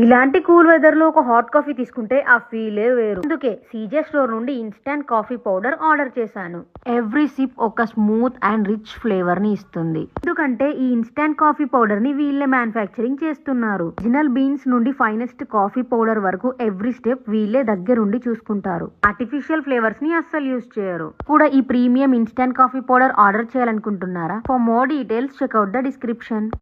ఇలాంటి cool weather లో ఒక హాట్ కాఫీ తీసుకుంటే ఆ ఫీలే వేరు. అందుకే సీజే స్టోర్ నుండి ఇన్స్టాంట్ కాఫీ పౌడర్ ఆర్డర్ చేశాను. ఎవ్రీ సిప్ ఒక స్మూత్ అండ్ రిచ్ ఫ్లేవర్ ని ఇస్తుంది. ఎందుకంటే ఈ ఇన్స్టాంట్ కాఫీ పౌడర్ ని వీళ్ళే మ్యానుఫ్యాక్చరింగ్ చేస్తున్నారు. ఒరిజినల్ బీన్స్ నుండి ఫైనెస్ట్ కాఫీ పౌడర్ వరకు ఎవ్రీ స్టెప్ వీళ్ళే దగ్గరుండి చూసుకుంటారు. ఆర్టిఫిషియల్ ఫ్లేవర్స్ ని అస్సలు యూజ్ చేయరు. కూడా ఈ premium instant coffee powder order చేయాలనుకుంటున్నారా? For more details check out the description.